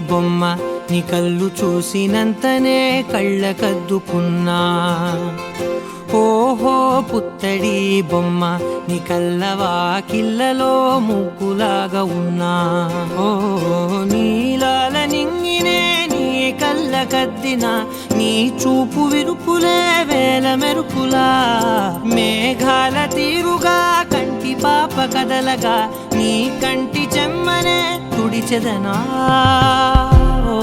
బొమ్మ నీ కళ్ళు చూసినంతనే కళ్ళకద్దుకున్నా ఓహో పుత్తడి బొమ్మ నీ కళ్ళవాకిళ్ళలో ముగ్గులాగా ఉన్నా ఓ నీలాల నింగినే నీ కళ్ళకద్దిన నీ చూపు విరుపులే వేల మెరుపులా మేఘాల తీరుగా కంటి పాప కదలగా నీ కంటి చెమ్మనే తుడిచెదనా ఓ